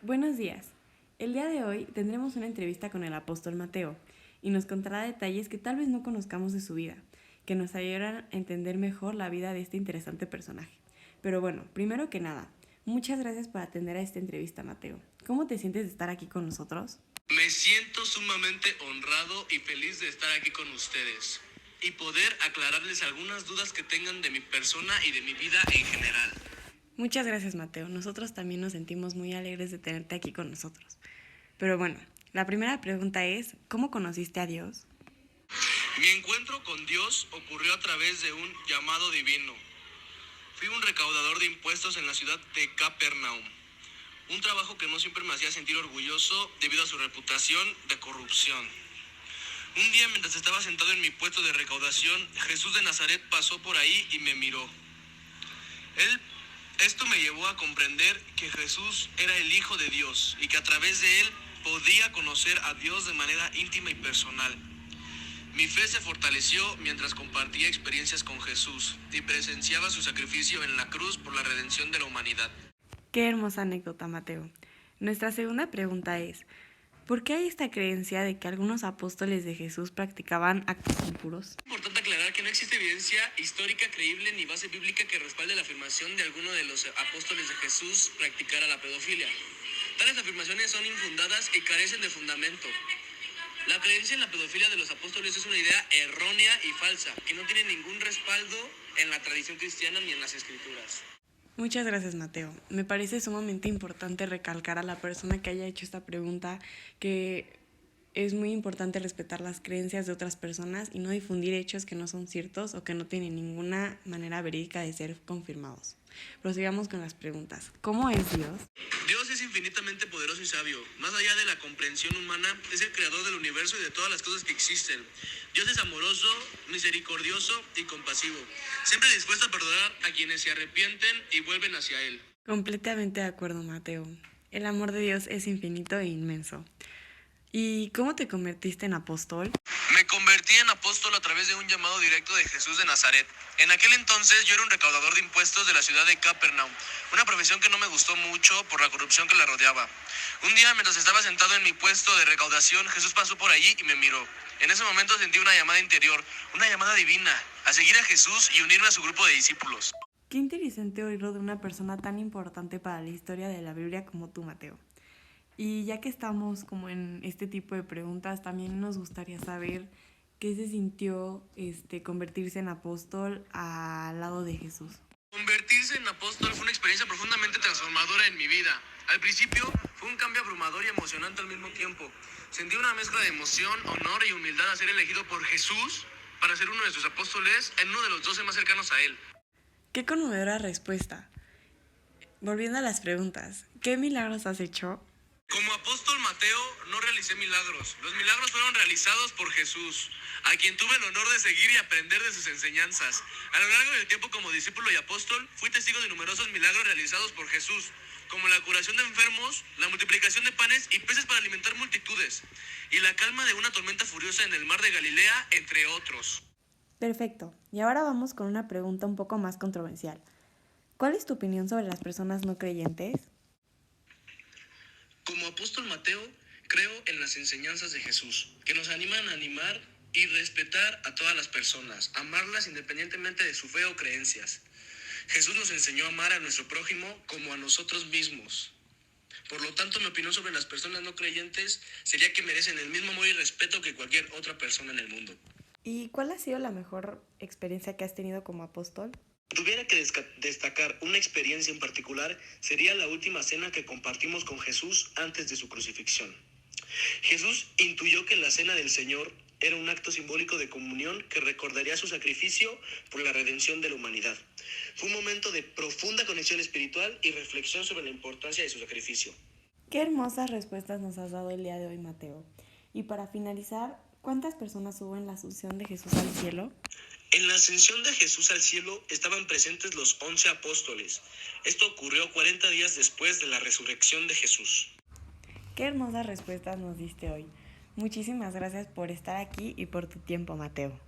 Buenos días. El día de hoy tendremos una entrevista con el apóstol Mateo y nos contará detalles que tal vez no conozcamos de su vida, que nos ayudarán a entender mejor la vida de este interesante personaje. Pero bueno, primero que nada, muchas gracias por atender a esta entrevista, Mateo. ¿Cómo te sientes de estar aquí con nosotros? Me siento sumamente honrado y feliz de estar aquí con ustedes y poder aclararles algunas dudas que tengan de mi persona y de mi vida en general. Muchas gracias, Mateo. Nosotros también nos sentimos muy alegres de tenerte aquí con nosotros. Pero bueno, la primera pregunta es, ¿cómo conociste a Dios? Mi encuentro con Dios ocurrió a través de un llamado divino. Fui un recaudador de impuestos en la ciudad de Capernaum, un trabajo que no siempre me hacía sentir orgulloso debido a su reputación de corrupción. Un día, mientras estaba sentado en mi puesto de recaudación, Jesús de Nazaret pasó por ahí y me miró. Esto me llevó a comprender que Jesús era el Hijo de Dios y que a través de él podía conocer a Dios de manera íntima y personal. Mi fe se fortaleció mientras compartía experiencias con Jesús y presenciaba su sacrificio en la cruz por la redención de la humanidad. Qué hermosa anécdota, Mateo. Nuestra segunda pregunta es, ¿por qué hay esta creencia de que algunos apóstoles de Jesús practicaban actos impuros? Es importante aclarar que no existe evidencia histórica creíble ni base bíblica que respalde la afirmación de alguno de los apóstoles de Jesús practicara la pedofilia. Tales afirmaciones son infundadas y carecen de fundamento. La creencia en la pedofilia de los apóstoles es una idea errónea y falsa, que no tiene ningún respaldo en la tradición cristiana ni en las escrituras. Muchas gracias, Mateo. Me parece sumamente importante recalcar a la persona que haya hecho esta pregunta que es muy importante respetar las creencias de otras personas y no difundir hechos que no son ciertos o que no tienen ninguna manera verídica de ser confirmados. Prosigamos con las preguntas. ¿Cómo es Dios? Dios es infinitamente poderoso y sabio. Más allá de la comprensión humana, es el creador del universo y de todas las cosas que existen. Dios es amoroso, misericordioso y compasivo, siempre dispuesto a perdonar a quienes se arrepienten y vuelven hacia Él. Completamente de acuerdo, Mateo. El amor de Dios es infinito e inmenso. ¿Y cómo te convertiste en apóstol? Me convertí en apóstol a través de un llamado directo de Jesús de Nazaret. En aquel entonces yo era un recaudador de impuestos de la ciudad de Capernaum, una profesión que no me gustó mucho por la corrupción que la rodeaba. Un día, mientras estaba sentado en mi puesto de recaudación, Jesús pasó por allí y me miró. En ese momento sentí una llamada interior, una llamada divina, a seguir a Jesús y unirme a su grupo de discípulos. Qué interesante oírlo de una persona tan importante para la historia de la Biblia como tú, Mateo. Y ya que estamos como en este tipo de preguntas, también nos gustaría saber qué se sintió convertirse en apóstol al lado de Jesús. Convertirse en apóstol fue una experiencia profundamente transformadora en mi vida. Al principio fue un cambio abrumador y emocionante al mismo tiempo. Sentí una mezcla de emoción, honor y humildad a ser elegido por Jesús para ser uno de sus apóstoles en uno de los 12 más cercanos a él. Qué conmovedora respuesta. Volviendo a las preguntas, ¿qué milagros has hecho? Como apóstol Mateo no realicé milagros. Los milagros fueron realizados por Jesús, a quien tuve el honor de seguir y aprender de sus enseñanzas. A lo largo del tiempo como discípulo y apóstol, fui testigo de numerosos milagros realizados por Jesús, como la curación de enfermos, la multiplicación de panes y peces para alimentar multitudes, y la calma de una tormenta furiosa en el mar de Galilea, entre otros. Perfecto. Y ahora vamos con una pregunta un poco más controversial. ¿Cuál es tu opinión sobre las personas no creyentes? Como apóstol Mateo, creo en las enseñanzas de Jesús, que nos animan a animar y respetar a todas las personas, amarlas independientemente de su fe o creencias. Jesús nos enseñó a amar a nuestro prójimo como a nosotros mismos. Por lo tanto, mi opinión sobre las personas no creyentes sería que merecen el mismo amor y respeto que cualquier otra persona en el mundo. ¿Y cuál ha sido la mejor experiencia que has tenido como apóstol? Si tuviera que destacar una experiencia en particular, sería la última cena que compartimos con Jesús antes de su crucifixión. Jesús intuyó que la cena del Señor era un acto simbólico de comunión que recordaría su sacrificio por la redención de la humanidad. Fue un momento de profunda conexión espiritual y reflexión sobre la importancia de su sacrificio. Qué hermosas respuestas nos has dado el día de hoy, Mateo. Y para finalizar, ¿cuántas personas hubo en la asunción de Jesús al cielo? En la ascensión de Jesús al cielo estaban presentes los 11 apóstoles. Esto ocurrió 40 días después de la resurrección de Jesús. Qué hermosas respuestas nos diste hoy. Muchísimas gracias por estar aquí y por tu tiempo, Mateo.